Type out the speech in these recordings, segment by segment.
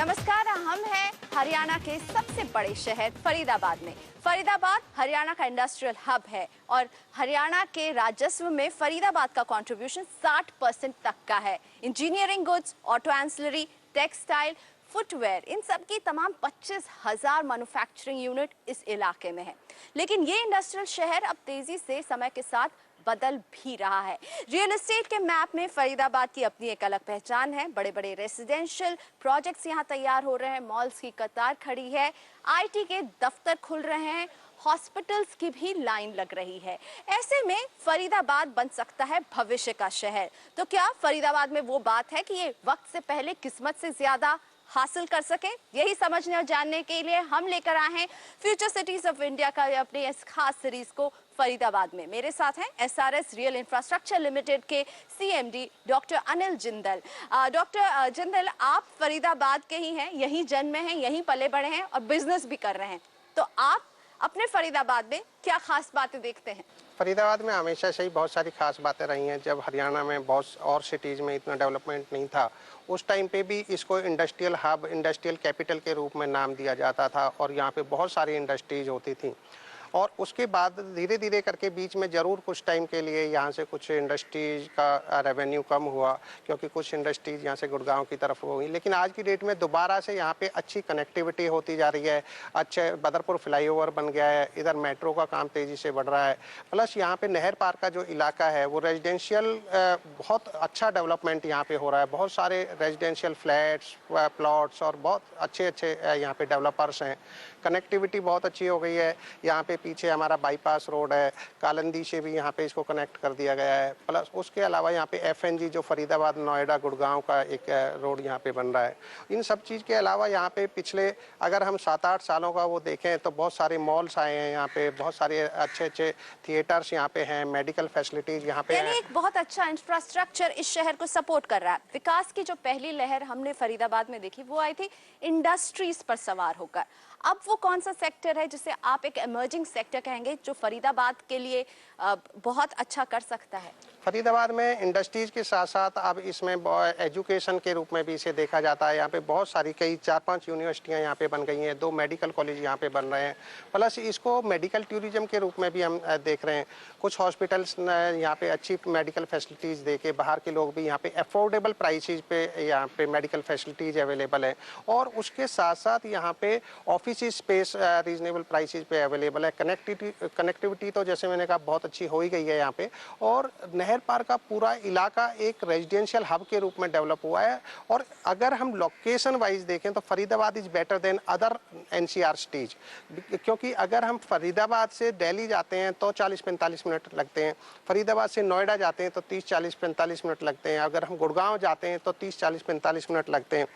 नमस्कार, हम हैं हरियाणा के सबसे बड़े शहर फरीदाबाद में। फरीदाबाद हरियाणा का इंडस्ट्रियल हब है और हरियाणा के राजस्व में फरीदाबाद का कंट्रीब्यूशन 60% तक का है। Engineering goods, auto ancillary, textile, footwear, इन सब की तमाम 25,000 मैन्युफैक्चरिंग यूनिट इस इलाके में है। लेकिन ये इंडस्ट्रियल शहर अब तेजी से समय के साथ बदल भी रहा है। रियल एस्टेट के मैप में फरीदाबाद की अपनी एक अलग पहचान है। बड़े बड़े रेसिडेंशियल प्रोजेक्ट्स यहाँ तैयार हो रहे हैं, मॉल्स की कतार खड़ी है, आईटी के दफ्तर खुल रहे हैं, हॉस्पिटल्स की भी लाइन लग रही है। ऐसे में फरीदाबाद बन सकता है भविष्य का शहर। तो क्या फरीदाबाद में वो बात है कि ये वक्त से पहले किस्मत से ज्यादा हासिल कर सके? यही समझने और जानने के लिए हम लेकर आए हैं फ्यूचर सिटीज ऑफ इंडिया का अपने इस खास सीरीज को फरीदाबाद में। मेरे साथ हैं एसआरएस रियल इंफ्रास्ट्रक्चर लिमिटेड के CMD doctor Anil Jindal. Doctor Jindal, आप फरीदाबाद के ही हैं, यहीं जन्मे हैं, यहीं पले बड़े हैं और बिजनेस भी कर रहे हैं। तो आप अपने फरीदाबाद में क्या खास बातें देखते हैं? फरीदाबाद में हमेशा से ही बहुत सारी खास बातें रही हैं। जब हरियाणा में बहुत और सिटीज़ में इतना डेवलपमेंट नहीं था, उस टाइम पे भी इसको इंडस्ट्रियल हब, इंडस्ट्रियल कैपिटल के रूप में नाम दिया जाता था और यहाँ पे बहुत सारी इंडस्ट्रीज होती थी। और उसके बाद धीरे धीरे करके बीच में ज़रूर कुछ टाइम के लिए यहाँ से कुछ इंडस्ट्रीज का रेवेन्यू कम हुआ, क्योंकि कुछ इंडस्ट्रीज यहाँ से गुड़गांव की तरफ हो गई। लेकिन आज की डेट में दोबारा से यहाँ पे अच्छी कनेक्टिविटी होती जा रही है। अच्छे बदरपुर फ्लाईओवर बन गया है, इधर मेट्रो का काम तेज़ी से बढ़ रहा है। प्लस यहाँ पे नहर पार का जो इलाका है वो रेजिडेंशियल बहुत अच्छा डेवलपमेंट यहाँ पे हो रहा है। बहुत सारे रेजिडेंशियल फ्लैट्स, प्लॉट्स और बहुत अच्छे अच्छे यहाँ पे डेवलपर्स हैं। कनेक्टिविटी बहुत अच्छी हो गई है। यहाँ पे पीछे हमारा बाईपास रोड है, कालंदी से भी यहाँ पे इसको कनेक्ट कर दिया गया है। प्लस उसके अलावा यहाँ पे एफएनजी जो फरीदाबाद, नोएडा, गुड़गांव का एक रोड यहाँ पे बन रहा है। इन सब चीज़ के अलावा यहाँ पे पिछले अगर हम 7-8 सालों का वो देखें तो बहुत सारे मॉल्स आए हैं यहाँ पे, बहुत सारे अच्छे अच्छे थिएटर्स यहाँ पे हैं, मेडिकल फैसिलिटीज़ यहाँ पे हैं। एक बहुत अच्छा इंफ्रास्ट्रक्चर इस शहर को सपोर्ट कर रहा है। विकास की जो पहली लहर हमने फरीदाबाद में देखी वो आई थी इंडस्ट्रीज पर सवार होकर। अब वो कौन सा सेक्टर है जिसे आप एक इमर्जिंग सेक्टर कहेंगे जो फरीदाबाद के लिए बहुत अच्छा कर सकता है? फरीदाबाद में इंडस्ट्रीज के साथ साथ अब इसमें एजुकेशन के रूप में भी इसे देखा जाता है। यहाँ पे बहुत सारी कई 4-5 यूनिवर्सिटियाँ यहाँ पे बन गई हैं, 2 मेडिकल कॉलेज यहाँ पे बन रहे हैं। प्लस इसको मेडिकल टूरिज्म के रूप में भी हम देख रहे हैं। कुछ हॉस्पिटल्स यहाँ पे अच्छी मेडिकल फैसिलिटीज़ दे के बाहर के लोग भी यहाँ पे अफोर्डेबल प्राइसेज पे यहाँ पे मेडिकल फैसिलिटीज़ अवेलेबल है। और उसके साथ साथ यहाँ पे ऑफिस स्पेस रीजनेबल प्राइसेज पे अवेलेबल है। कनेक्टिविटी तो जैसे मैंने कहा बहुत अच्छी हो ही गई है यहाँ पे। और नहर पार का पूरा इलाका एक रेजिडेंशियल हब के रूप में डेवलप हुआ है। और अगर हम लोकेशन वाइज देखें तो Faridabad is better than other NCR cities, क्योंकि अगर हम फरीदाबाद से दिल्ली जाते हैं तो 40-45 मिनट लगते हैं, फरीदाबाद से नोएडा जाते हैं तो 30-40-45 मिनट लगते हैं, अगर हम गुड़गांव जाते हैं तो 30-40-45 मिनट लगते हैं।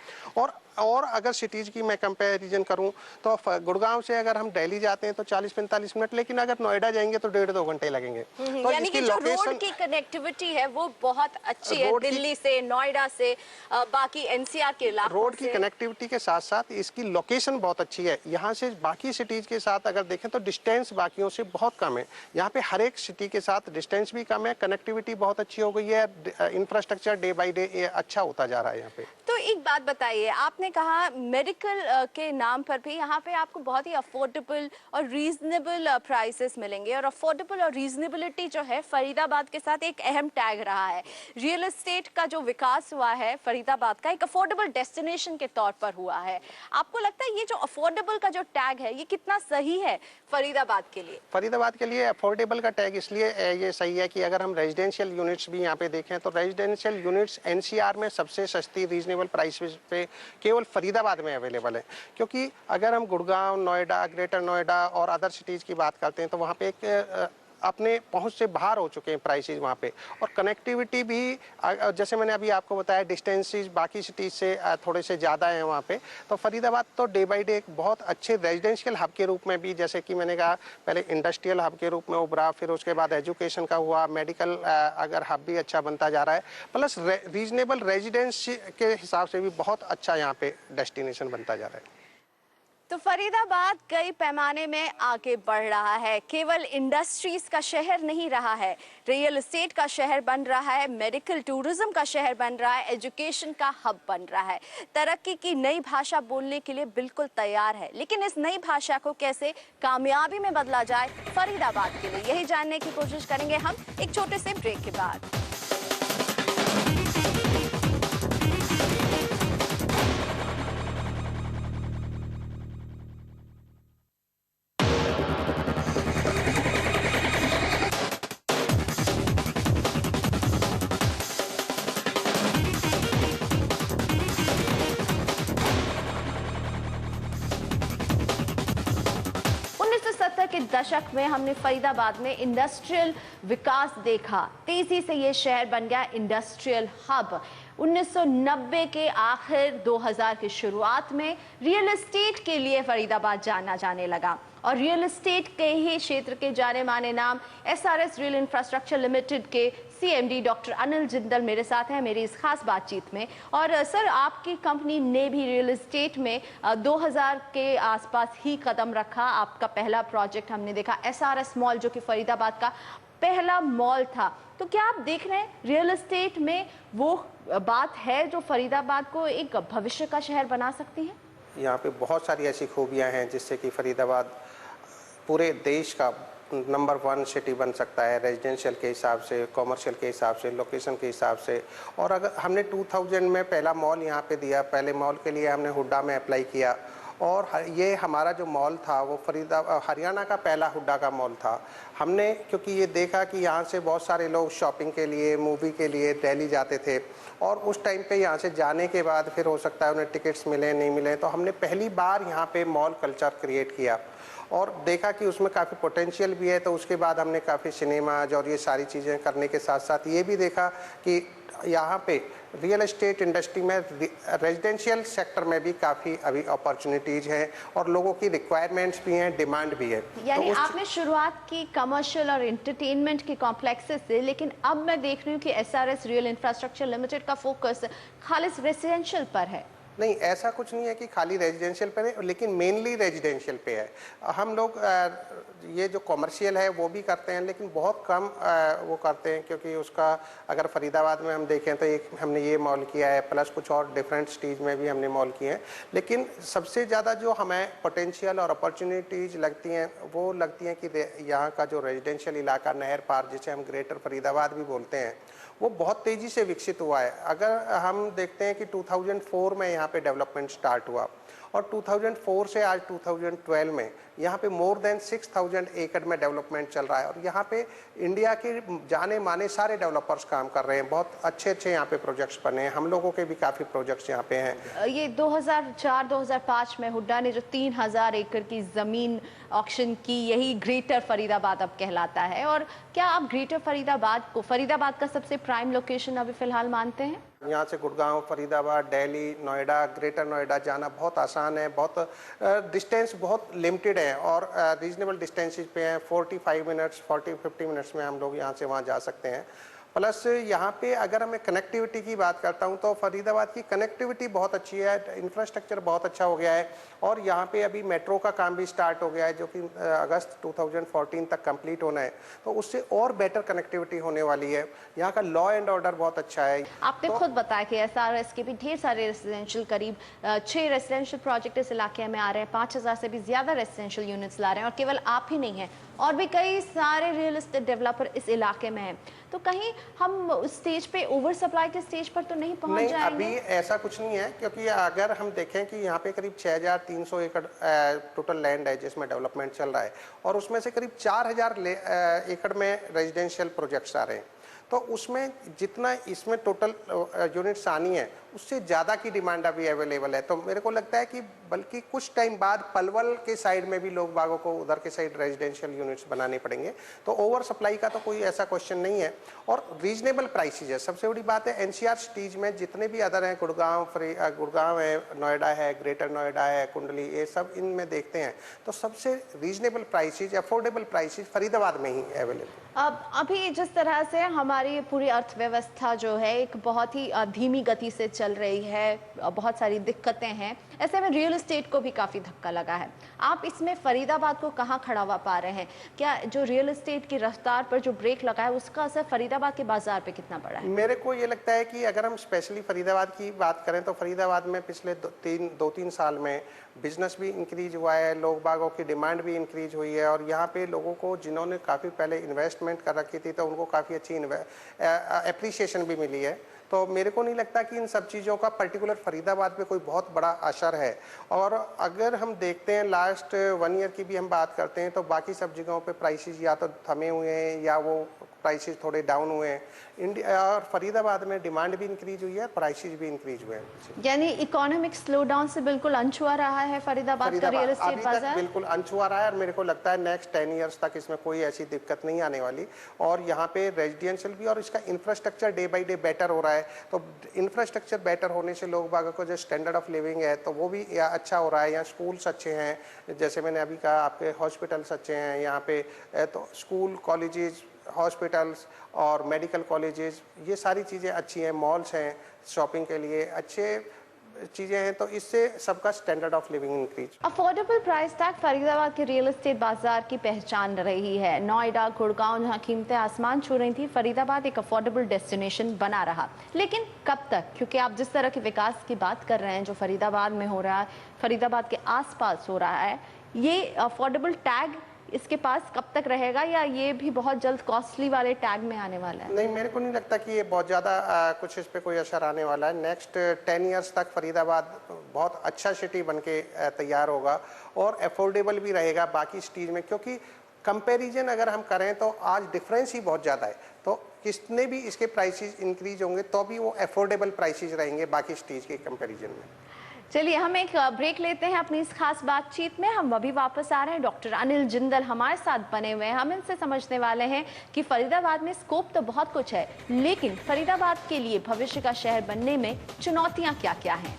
और अगर सिटीज़ की मैं कंपैरिजन करूं तो गुड़गांव से अगर हम दिल्ली जाते हैं तो 40-45 मिनट, लेकिन अगर नोएडा जाएंगे तो 1.5-2 घंटे लगेंगे। तो यानी कि जो रोड की कनेक्टिविटी है वो बहुत अच्छी है, दिल्ली से, नोएडा से, बाकी एनसीआर के इलाकों रोड की कनेक्टिविटी के साथ साथ इसकी लोकेशन बहुत अच्छी है। यहाँ से बाकी सिटीज़ के साथ अगर देखें तो डिस्टेंस बाकियों से बहुत कम है। यहाँ पे हर एक सिटी के साथ डिस्टेंस भी कम है, कनेक्टिविटी बहुत अच्छी हो गई है, इंफ्रास्ट्रक्चर डे बाई डे अच्छा होता जा रहा है यहाँ पे। तो एक बात बताइए, आपने कहा मेडिकल के नाम पर भी यहाँ पे आपको बहुत ही अफोर्डेबल और रीजनेबल प्राइसेस मिलेंगे। और अफोर्डेबल और रीजनेबिलिटी जो है फरीदाबाद के साथ एक अहम टैग रहा है। रियल एस्टेट का जो विकास हुआ है फरीदाबाद का एक अफोर्डेबल डेस्टिनेशन के तौर पर हुआ है। आपको लगता है ये जो अफोर्डेबल का जो टैग है ये कितना सही है फरीदाबाद के लिए? फरीदाबाद के लिए अफोर्डेबल का टैग इसलिए ये सही है कि अगर हम रेजिडेंशियल यूनिट्स भी यहाँ पे देखें तो रेजिडेंशियल यूनिट्स एनसीआर में सबसे सस्ती रीजनेबल प्राइस पे केवल फरीदाबाद में अवेलेबल है। क्योंकि अगर हम गुड़गांव, नोएडा, ग्रेटर नोएडा और अदर सिटीज़ की बात करते हैं तो वहाँ पे एक अपने पहुंच से बाहर हो चुके हैं प्राइसेस वहाँ पे। और कनेक्टिविटी भी जैसे मैंने अभी आपको बताया डिस्टेंसेस बाकी सिटीज़ से थोड़े से ज़्यादा हैं वहाँ पे। तो फरीदाबाद तो डे बाई डे एक बहुत अच्छे रेजिडेंशियल हब के रूप में भी, जैसे कि मैंने कहा पहले इंडस्ट्रियल हब के रूप में उभरा, फिर उसके बाद एजुकेशन का हुआ, मेडिकल अगर हब भी अच्छा बनता जा रहा है, प्लस रीजनेबल रेजिडेंस के हिसाब से भी बहुत अच्छा यहाँ पे डेस्टिनेशन बनता जा रहा है। तो फरीदाबाद कई पैमाने में आगे बढ़ रहा है। केवल इंडस्ट्रीज का शहर नहीं रहा है, रियल एस्टेट का शहर बन रहा है, मेडिकल टूरिज्म का शहर बन रहा है, एजुकेशन का हब बन रहा है। तरक्की की नई भाषा बोलने के लिए बिल्कुल तैयार है, लेकिन इस नई भाषा को कैसे कामयाबी में बदला जाए फरीदाबाद के लिए, यही जानने की कोशिश करेंगे हम एक छोटे से ब्रेक के बाद। 1970 के दशक में हमने फरीदाबाद में इंडस्ट्रियल विकास देखा। तेजी से ये शहर बन गया इंडस्ट्रियल हब। 1990 के आखिर 2000 की शुरुआत में रियल एस्टेट के लिए फरीदाबाद जाना जाने लगा और रियल एस्टेट के ही क्षेत्र के जाने माने नाम एसआरएस रियल इंफ्रास्ट्रक्चर लिमिटेड के सीएमडी डॉक्टर अनिल जिंदल मेरे साथ हैं मेरी इस खास बातचीत में। और सर, आपकी कंपनी ने भी रियल एस्टेट में 2000 के आसपास ही कदम रखा। आपका पहला प्रोजेक्ट हमने देखा एसआरएस मॉल, जो कि फरीदाबाद का पहला मॉल था। तो क्या आप देख रहे हैं रियल एस्टेट में वो बात है जो फरीदाबाद को एक भविष्य का शहर बना सकती है? यहाँ पे बहुत सारी ऐसी खूबियाँ हैं जिससे कि फरीदाबाद पूरे देश का नंबर 1 सिटी बन सकता है, रेजिडेंशियल के हिसाब से, कॉमर्शियल के हिसाब से, लोकेशन के हिसाब से। और अगर हमने 2000 में पहला मॉल यहाँ पे दिया, पहले मॉल के लिए हमने हुड्डा में अप्लाई किया और ये हमारा जो मॉल था वो हरियाणा का पहला हुड्डा का मॉल था। हमने क्योंकि ये देखा कि यहाँ से बहुत सारे लोग शॉपिंग के लिए, मूवी के लिए दिल्ली जाते थे और उस टाइम पे यहाँ से जाने के बाद फिर हो सकता है उन्हें टिकट्स मिले नहीं मिले, तो हमने पहली बार यहाँ पे मॉल कल्चर क्रिएट किया और देखा कि उसमें काफ़ी पोटेंशियल भी है। तो उसके बाद हमने काफ़ी सिनेमाज और ये सारी चीज़ें करने के साथ साथ ये भी देखा कि यहाँ पे रियल एस्टेट इंडस्ट्री में रेजिडेंशियल सेक्टर में भी काफ़ी अभी अपॉर्चुनिटीज़ हैं और लोगों की रिक्वायरमेंट्स भी हैं, डिमांड भी है। यानी तो आपने शुरुआत की कमर्शियल और एंटरटेनमेंट के कॉम्प्लेक्सेस से, लेकिन अब मैं देख रही हूँ कि एसआरएस रियल इंफ्रास्ट्रक्चर लिमिटेड का फोकस खालिस रेसिडेंशियल पर है। नहीं, ऐसा कुछ नहीं है कि खाली रेजिडेंशियल पे है, लेकिन मेनली रेजिडेंशियल पे है। हम लोग ये जो कॉमर्शियल है वो भी करते हैं, लेकिन बहुत कम वो करते हैं क्योंकि उसका अगर फरीदाबाद में हम देखें तो एक हमने ये मॉल किया है, प्लस कुछ और डिफरेंट सिटीज़ में भी हमने मॉल किए हैं। लेकिन सबसे ज़्यादा जो हमें पोटेंशियल और अपॉर्चुनिटीज़ लगती हैं वो लगती हैं कि यहाँ का जो रेजिडेंशियल इलाका नहर पार, जिसे हम ग्रेटर फरीदाबाद भी बोलते हैं, वो बहुत तेज़ी से विकसित हुआ है। अगर हम देखते हैं कि 2004 में यहाँ पे डेवलपमेंट स्टार्ट हुआ और 2004 से आज 2012 में यहाँ पे मोर देन 6000 एकड़ में डेवलपमेंट चल रहा है और यहाँ पे इंडिया के जाने माने सारे डेवलपर्स काम कर रहे हैं। बहुत अच्छे अच्छे यहाँ पे प्रोजेक्ट्स बने हैं, हम लोगों के भी काफ़ी प्रोजेक्ट्स यहाँ पे हैं। ये 2004-2005 में हुड्डा ने जो 3000 एकड़ की ज़मीन ऑक्शन की, यही ग्रेटर फरीदाबाद अब कहलाता है। और क्या आप ग्रेटर फरीदाबाद का सबसे प्राइम लोकेशन अभी फिलहाल मानते हैं? यहाँ से गुड़गांव, फरीदाबाद, दिल्ली, नोएडा, ग्रेटर नोएडा जाना बहुत आसान है। बहुत डिस्टेंस बहुत लिमिटेड है और रीजनेबल डिस्टेंसेज पे हैं। 45 मिनट्स 40-50 मिनट्स में हम लोग यहाँ से वहाँ जा सकते हैं। प्लस यहाँ पे अगर मैं कनेक्टिविटी की बात करता हूँ तो फरीदाबाद की कनेक्टिविटी बहुत अच्छी है, इंफ्रास्ट्रक्चर बहुत अच्छा हो गया है और यहाँ पे अभी मेट्रो का काम भी स्टार्ट हो गया है जो कि अगस्त 2014 तक कंप्लीट होना है, तो उससे और बेटर कनेक्टिविटी होने वाली है। यहाँ का लॉ एंड ऑर्डर बहुत अच्छा है। आपने खुद बताया कि एसआरएस के भी ढेर सारे रेसिडेंशियल, करीब 6 रेसिडेंशियल प्रोजेक्ट इस इलाके में आ रहे हैं, 5000 से भी ज्यादा रेसिडेंशियल यूनिट्स ला रहे हैं और केवल आप ही नहीं हैं और भी कई सारे रियल एस्टेट डेवलपर इस इलाके में हैं। तो कहीं हम उस स्टेज पे, ओवर सप्लाई के स्टेज पर तो नहीं पहुंच जाएंगे? अभी ऐसा कुछ नहीं है क्योंकि अगर हम देखें कि यहाँ पे करीब 6300 एकड़ टोटल लैंड है जिसमें डेवलपमेंट चल रहा है और उसमें से करीब 4000 एकड़ में रेजिडेंशियल प्रोजेक्ट्स आ रहे हैं। तो उसमें जितना इसमें टोटल यूनिट्स आनी है उससे ज़्यादा की डिमांड अभी अवेलेबल है। तो मेरे को लगता है कि बल्कि कुछ टाइम बाद पलवल के साइड में भी लोग बागों को उधर के साइड रेजिडेंशियल यूनिट्स बनाने पड़ेंगे। तो ओवर सप्लाई का तो कोई ऐसा क्वेश्चन नहीं है और रीजनेबल प्राइसेज है। सबसे बड़ी बात है एनसीआर सिटीज में जितने भी अदर हैं, गुड़गांव है, नोएडा है, ग्रेटर नोएडा है, कुंडली, ये सब इनमें देखते हैं तो सबसे reasonable prices, affordable prices Faridabad में ही अवेलेबल। अब अभी जिस तरह से हमारी पूरी अर्थव्यवस्था जो है एक बहुत ही धीमी गति से चल रही है, बहुत सारी दिक्कतें हैं, ऐसे में रियल एस्टेट को भी काफ़ी धक्का लगा है। आप इसमें फरीदाबाद को कहाँ खड़ा हुआ पा रहे हैं? क्या जो रियल एस्टेट की रफ्तार पर जो ब्रेक लगा है उसका असर फरीदाबाद के बाजार पे कितना पड़ा है? मेरे को ये लगता है कि अगर हम स्पेशली फरीदाबाद की बात करें तो फरीदाबाद में पिछले दो तीन साल में बिजनेस भी इंक्रीज हुआ है, लोग बागों की डिमांड भी इंक्रीज हुई है, और यहाँ पे लोगों को जिन्होंने काफ़ी पहले इन्वेस्टमेंट कर रखी थी तो उनको काफ़ी अच्छी एप्रिसिएशन भी मिली है। तो मेरे को नहीं लगता कि इन सब चीज़ों का पर्टिकुलर फरीदाबाद पे कोई बहुत बड़ा असर है। और अगर हम देखते हैं लास्ट 1 ईयर की भी हम बात करते हैं तो बाकी सब जगहों पे प्राइसेस या तो थमे हुए हैं या वो प्राइसेस थोड़े डाउन हुए हैं। इंडिया और फरीदाबाद में डिमांड भी इंक्रीज हुई है, प्राइसेस भी इंक्रीज हुए हैं। यानी इकोनॉमिक स्लोडाउन से बिल्कुल अनछुआ रहा है फरीदाबाद का रियल एस्टेट अभी तक बाजार? बिल्कुल अनछुआ रहा है और मेरे को लगता है नेक्स्ट 10 इयर्स तक इसमें कोई ऐसी दिक्कत नहीं आने वाली। और यहाँ पे रेजिडेंशियल भी और इसका infrastructure day by day better हो रहा है। तो इंफ्रास्ट्रक्चर बेटर होने से लोग बागों को जो स्टैंडर्ड ऑफ लिविंग है तो वो भी अच्छा हो रहा है। यहाँ स्कूल्स अच्छे हैं, जैसे मैंने अभी कहा आपके हॉस्पिटल्स अच्छे हैं यहाँ पे। तो स्कूल, कॉलेजेस, हॉस्पिटल्स और मेडिकल कॉलेजेस, ये सारी चीज़ें अच्छी हैं। मॉल्स हैं शॉपिंग के लिए, अच्छे चीज़ें हैं, तो इससे सबका standard of living increase. Affordable price tag Faridabad के रियल एस्टेट बाजार की पहचान रही है। नोएडा, गुड़गांव जहां कीमतें आसमान छू रही थी, फरीदाबाद एक अफोर्डेबल डेस्टिनेशन बना रहा। लेकिन कब तक? क्योंकि आप जिस तरह के विकास की बात कर रहे हैं जो फरीदाबाद में हो रहा है, फरीदाबाद के आसपास हो रहा है, ये अफोर्डेबल टैग इसके पास कब तक रहेगा, या ये भी बहुत जल्द कॉस्टली वाले टैग में आने वाला है? नहीं, मेरे को नहीं लगता कि ये बहुत ज़्यादा कुछ इस पे कोई असर आने वाला है। नेक्स्ट 10 इयर्स तक फरीदाबाद बहुत अच्छा सिटी बन के तैयार होगा और अफोर्डेबल भी रहेगा बाकी सिटीज़ में, क्योंकि कंपैरिजन अगर हम करें तो आज डिफरेंस ही बहुत ज़्यादा है। तो कितने भी इसके प्राइसेस इंक्रीज होंगे तो भी वो अफोर्डेबल प्राइसेस रहेंगे बाकी सिटीज़ के कंपैरिजन में। चलिए हम एक ब्रेक लेते हैं अपनी इस खास बातचीत में। हम अभी वापस आ रहे हैं। डॉक्टर अनिल जिंदल हमारे साथ बने हुए हैं। हम इनसे समझने वाले हैं कि फरीदाबाद में स्कोप तो बहुत कुछ है, लेकिन फरीदाबाद के लिए भविष्य का शहर बनने में चुनौतियां क्या क्या हैं।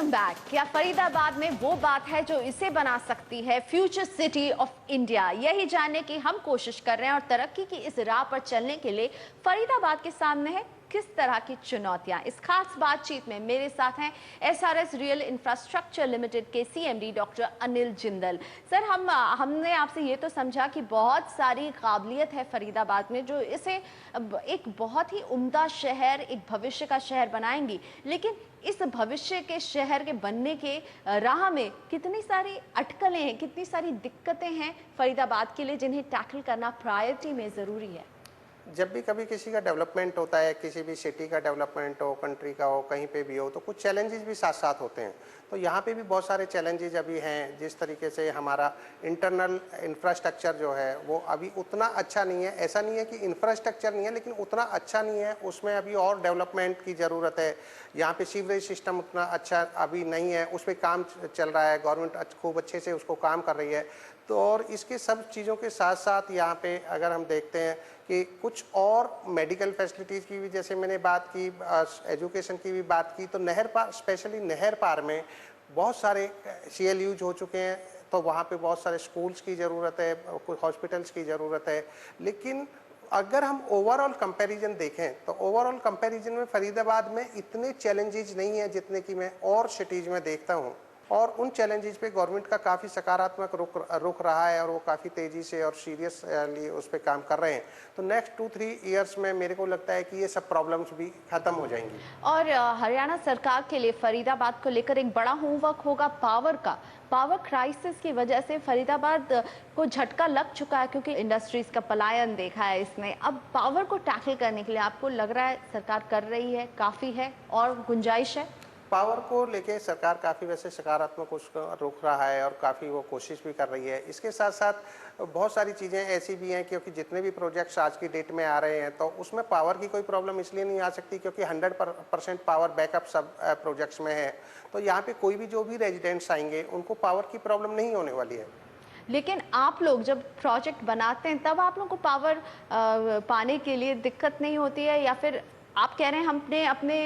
बैक। क्या फरीदाबाद में वो बात है जो इसे बना सकती है फ्यूचर सिटी ऑफ इंडिया? यही जानने की हम कोशिश कर रहे हैं और तरक्की की इस राह पर चलने के लिए फरीदाबाद के सामने है किस तरह की चुनौतियां। इस खास बातचीत में मेरे साथ हैं एसआरएस रियल इंफ्रास्ट्रक्चर लिमिटेड के CMD doctor Anil Jindal. Sir, हमने आपसे ये तो समझा कि बहुत सारी काबिलियत है फरीदाबाद में जो इसे एक बहुत ही उम्दा शहर, एक भविष्य का शहर बनाएंगी, लेकिन इस भविष्य के शहर के बनने के राह में कितनी सारी अटकलें हैं, कितनी सारी दिक्कतें हैं फरीदाबाद के लिए जिन्हें टैकल करना प्रायोरिटी में ज़रूरी है। जब भी कभी किसी का डेवलपमेंट होता है, किसी भी सिटी का डेवलपमेंट हो, कंट्री का हो, कहीं पे भी हो, तो कुछ चैलेंजेस भी साथ साथ होते हैं। तो यहाँ पे भी बहुत सारे चैलेंजेस अभी हैं। जिस तरीके से हमारा इंटरनल इंफ्रास्ट्रक्चर जो है वो अभी उतना अच्छा नहीं है। ऐसा नहीं है कि इंफ्रास्ट्रक्चर नहीं है, लेकिन उतना अच्छा नहीं है, उसमें अभी और डेवलपमेंट की ज़रूरत है। यहाँ पे सीवरेज सिस्टम उतना अच्छा अभी नहीं है, उस पर काम चल रहा है, गवर्नमेंट खूब अच्छे से उसको काम कर रही है। तो और इसके सब चीज़ों के साथ साथ यहाँ पे अगर हम देखते हैं कि कुछ और मेडिकल फैसिलिटीज़ की भी, जैसे मैंने बात की, एजुकेशन की भी बात की, तो नहर पार, स्पेशली नहर पार में बहुत सारे CLUs हो चुके हैं। तो वहाँ पे बहुत सारे स्कूल्स की ज़रूरत है, कुछ हॉस्पिटल्स की ज़रूरत है। लेकिन अगर हम ओवरऑल कंपैरिजन देखें तो ओवरऑल कंपैरिजन में फरीदाबाद में इतने चैलेंजेस नहीं हैं जितने कि मैं और सिटीज़ में देखता हूँ। और उन चैलेंजेस पे गवर्नमेंट का काफ़ी सकारात्मक रुख रहा है और वो काफ़ी तेज़ी से और सीरियसली उस पर काम कर रहे हैं। तो नेक्स्ट 2-3 इयर्स में मेरे को लगता है कि ये सब प्रॉब्लम्स भी ख़त्म हो जाएंगी। और हरियाणा सरकार के लिए फरीदाबाद को लेकर एक बड़ा होमवर्क होगा पावर का। पावर क्राइसिस की वजह से फरीदाबाद को झटका लग चुका है क्योंकि इंडस्ट्रीज का पलायन देखा है इसने। अब पावर को टैकल करने के लिए आपको लग रहा है सरकार कर रही है, काफ़ी है और गुंजाइश है? पावर को लेके सरकार काफ़ी वैसे सकारात्मक उसका रुख रहा है और काफ़ी वो कोशिश भी कर रही है। इसके साथ साथ बहुत सारी चीज़ें ऐसी भी हैं, क्योंकि जितने भी प्रोजेक्ट्स आज की डेट में आ रहे हैं तो उसमें पावर की कोई प्रॉब्लम इसलिए नहीं आ सकती क्योंकि 100% पावर बैकअप सब प्रोजेक्ट्स में है। तो यहाँ पे कोई भी जो भी रेजिडेंट्स आएंगे उनको पावर की प्रॉब्लम नहीं होने वाली है। लेकिन आप लोग जब प्रोजेक्ट बनाते हैं तब आप लोगों को पावर पाने के लिए दिक्कत नहीं होती है, या फिर आप कह रहे हैं हमने अपने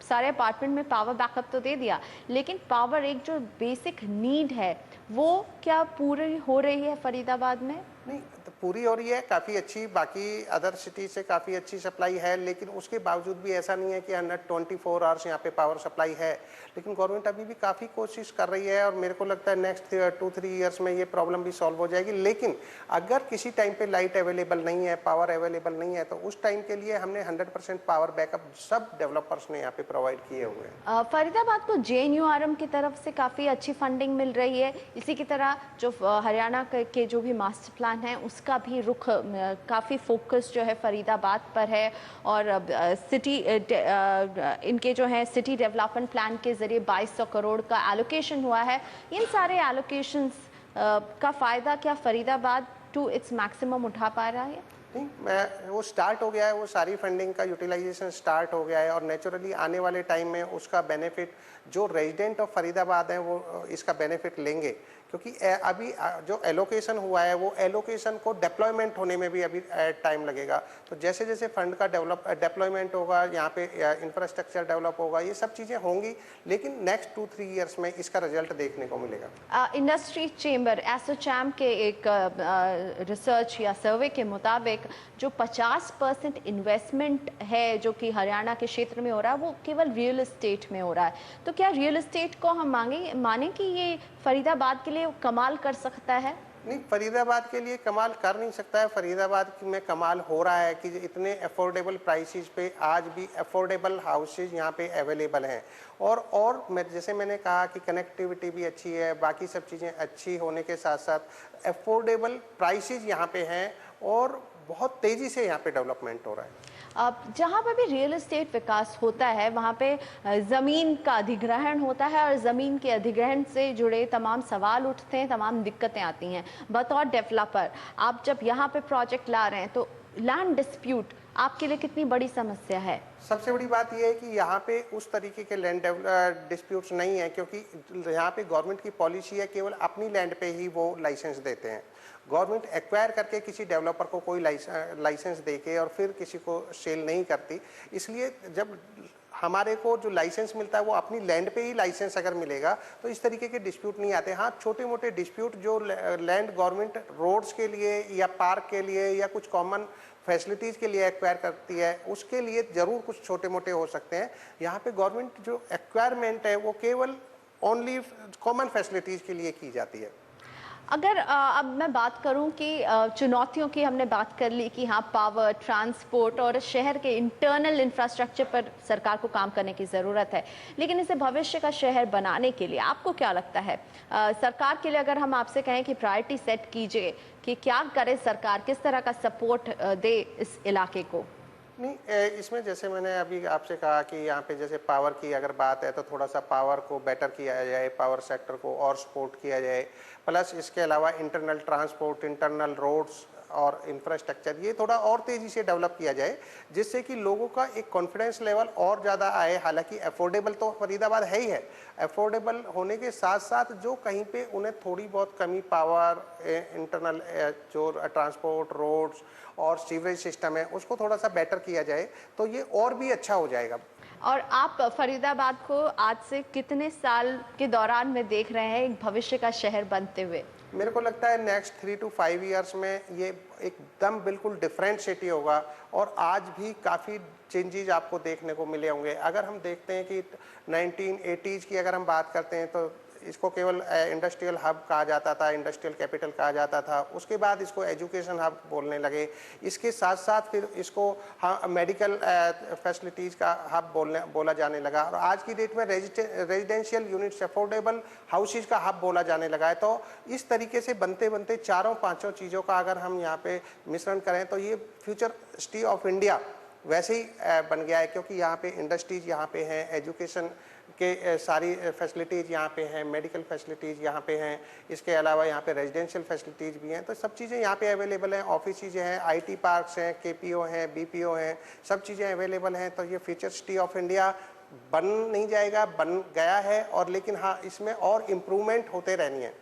सारे अपार्टमेंट में पावर बैकअप तो दे दिया, लेकिन पावर एक जो बेसिक नीड है वो क्या पूरी हो रही है फरीदाबाद में? नहीं, तो पूरी हो रही है काफ़ी अच्छी, बाकी अदर सिटी से काफ़ी अच्छी सप्लाई है, लेकिन उसके बावजूद भी ऐसा नहीं है कि 124 आवर्स यहाँ पे पावर सप्लाई है। लेकिन गवर्नमेंट अभी भी काफ़ी कोशिश कर रही है और मेरे को लगता है नेक्स्ट 2-3 ईयर्स में ये प्रॉब्लम भी सॉल्व हो जाएगी। लेकिन अगर किसी टाइम पे लाइट अवेलेबल नहीं है, पावर अवेलेबल नहीं है, तो उस टाइम के लिए हमने 100% पावर बैकअप सब डेवलपर्स ने यहाँ पे प्रोवाइड किए हुए हैं। फरीदाबाद को JNURM की तरफ से काफ़ी अच्छी फंडिंग मिल रही है। इसी की तरह जो हरियाणा के जो भी मास्टर प्लान है उसका भी रुख काफ़ी फोकस जो है फरीदाबाद पर है, और सिटी इनके जो है सिटी डेवलपमेंट प्लान के ज़रिए 2200 करोड़ का एलोकेशन हुआ है। इन सारे एलोकेशंस का फ़ायदा क्या फरीदाबाद टू इट्स मैक्सिमम उठा पा रहा है? नहीं, मैं वो स्टार्ट हो गया है, वो सारी फंडिंग का यूटिलाइजेशन स्टार्ट हो गया है और नेचुरली आने वाले टाइम में उसका बेनिफिट जो रेजिडेंट ऑफ फरीदाबाद हैं वो इसका बेनिफिट लेंगे, क्योंकि अभी जो एलोकेशन हुआ है वो एलोकेशन को डिप्लॉयमेंट होने में भी अभी टाइम लगेगा। तो जैसे जैसे फंड का डिप्लॉयमेंट होगा, यहाँ पे इंफ्रास्ट्रक्चर डेवलप होगा, ये सब चीज़ें होंगी, लेकिन नेक्स्ट 2-3 ईयर्स में इसका रिजल्ट देखने को मिलेगा। इंडस्ट्री चेंबर एसोचैम के एक रिसर्च या सर्वे के मुताबिक जो 50% इन्वेस्टमेंट है जो कि हरियाणा के क्षेत्र में हो रहा है वो केवल रियल एस्टेट में हो रहा है। तो क्या रियल एस्टेट को हम माने कि ये फरीदाबाद के लिए कमाल कर सकता है? नहीं, फरीदाबाद के लिए कमाल कर नहीं सकता है। फरीदाबाद में कमाल हो रहा है कि इतने अफोर्डेबल प्राइसेस पे आज भी अफोर्डेबल हाउसेज यहाँ पे अवेलेबल हैं, और जैसे मैंने कहा कि कनेक्टिविटी भी अच्छी है, बाकी सब चीज़ें अच्छी होने के साथ साथ अफोर्डेबल प्राइसेस यहाँ पे हैं और बहुत तेज़ी से यहाँ पे डेवलपमेंट हो रहा है। अब जहाँ पर भी रियल एस्टेट विकास होता है वहाँ पे ज़मीन का अधिग्रहण होता है, और ज़मीन के अधिग्रहण से जुड़े तमाम सवाल उठते हैं, तमाम दिक्कतें आती हैं। बतौर डेवलपर आप जब यहाँ पे प्रोजेक्ट ला रहे हैं तो लैंड डिस्प्यूट आपके लिए कितनी बड़ी समस्या है? सबसे बड़ी बात यह है कि यहाँ पे उस तरीके के लैंड डिस्प्यूट्स नहीं है, क्योंकि यहाँ पे गवर्नमेंट की पॉलिसी है केवल अपनी लैंड पे ही वो लाइसेंस देते हैं। गवर्नमेंट एक्वायर करके किसी डेवलपर को कोई लाइसेंस देके और फिर किसी को सेल नहीं करती। इसलिए जब हमारे को जो लाइसेंस मिलता है वो अपनी लैंड पे ही लाइसेंस अगर मिलेगा तो इस तरीके के डिस्प्यूट नहीं आते। हाँ, छोटे मोटे डिस्प्यूट जो लैंड गवर्नमेंट रोड्स के लिए या पार्क के लिए या कुछ कॉमन फैसिलिटीज़ के लिए एक्वायर करती है, उसके लिए ज़रूर कुछ छोटे मोटे हो सकते हैं। यहाँ पे गवर्नमेंट जो एक्वायरमेंट है वो केवल ओनली कॉमन फैसिलिटीज़ के लिए की जाती है। अगर अब मैं बात करूं कि चुनौतियों की हमने बात कर ली कि हाँ पावर, ट्रांसपोर्ट और शहर के इंटरनल इंफ्रास्ट्रक्चर पर सरकार को काम करने की ज़रूरत है, लेकिन इसे भविष्य का शहर बनाने के लिए आपको क्या लगता है सरकार के लिए अगर हम आपसे कहें कि प्रायोरिटी सेट कीजिए कि क्या करे सरकार, किस तरह का सपोर्ट दे इस इलाके को? नहीं, इसमें जैसे मैंने अभी आपसे कहा कि यहाँ पे जैसे पावर की अगर बात है तो थोड़ा सा पावर को बेटर किया जाए, पावर सेक्टर को और सपोर्ट किया जाए, प्लस इसके अलावा इंटरनल ट्रांसपोर्ट, इंटरनल रोड्स और इंफ्रास्ट्रक्चर ये थोड़ा और तेज़ी से डेवलप किया जाए, जिससे कि लोगों का एक कॉन्फिडेंस लेवल और ज़्यादा आए। हालांकि अफोर्डेबल तो फरीदाबाद है ही है, अफोर्डेबल होने के साथ साथ जो कहीं पे उन्हें थोड़ी बहुत कमी पावर, इंटरनल जो ट्रांसपोर्ट, रोड्स और सीवरेज सिस्टम है उसको थोड़ा सा बेटर किया जाए तो ये और भी अच्छा हो जाएगा। और आप फरीदाबाद को आज से कितने साल के दौरान में देख रहे हैं एक भविष्य का शहर बनते हुए? मेरे को लगता है नेक्स्ट 3 to 5 ईयर्स में ये एकदम बिल्कुल डिफरेंट सिटी होगा और आज भी काफ़ी चेंजेस आपको देखने को मिले होंगे। अगर हम देखते हैं कि 1980s की अगर हम बात करते हैं तो इसको केवल इंडस्ट्रियल हब कहा जाता था, इंडस्ट्रियल कैपिटल कहा जाता था। उसके बाद इसको एजुकेशन हब बोलने लगे। इसके साथ साथ फिर इसको मेडिकल फैसिलिटीज़ का हब बोला जाने लगा और आज की डेट में रेजिडेंशियल यूनिट्स, अफोर्डेबल हाउसेज का हब बोला जाने लगा है। तो इस तरीके से बनते बनते चारों पांचों चीज़ों का अगर हम यहाँ पे मिश्रण करें तो ये फ्यूचर सिटी ऑफ इंडिया वैसे ही बन गया है, क्योंकि यहाँ पे इंडस्ट्रीज यहाँ पे हैं, एजुकेशन के सारी फैसिलिटीज़ यहाँ पे हैं, मेडिकल फैसिलिटीज़ यहाँ पे हैं, इसके अलावा यहाँ पे रेजिडेंशियल फैसिलिटीज़ भी हैं। तो सब चीज़ें यहाँ पे अवेलेबल हैं, ऑफिस चीज़ें हैं, आईटी पार्क्स हैं, केपीओ हैं, बीपीओ हैं, सब चीज़ें अवेलेबल हैं। तो ये फ्यूचर सिटी ऑफ इंडिया बन नहीं जाएगा, बन गया है और लेकिन हाँ इसमें और इम्प्रूवमेंट होते रहनी है।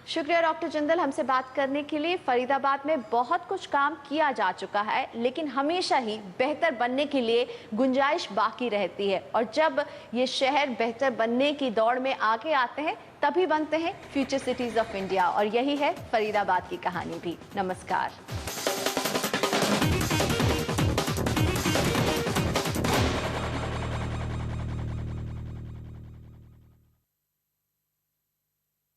शुक्रिया डॉक्टर जिंदल हमसे बात करने के लिए। फरीदाबाद में बहुत कुछ काम किया जा चुका है, लेकिन हमेशा ही बेहतर बनने के लिए गुंजाइश बाकी रहती है, और जब ये शहर बेहतर बनने की दौड़ में आगे आते हैं तभी बनते हैं फ्यूचर सिटीज ऑफ इंडिया, और यही है फरीदाबाद की कहानी भी। नमस्कार।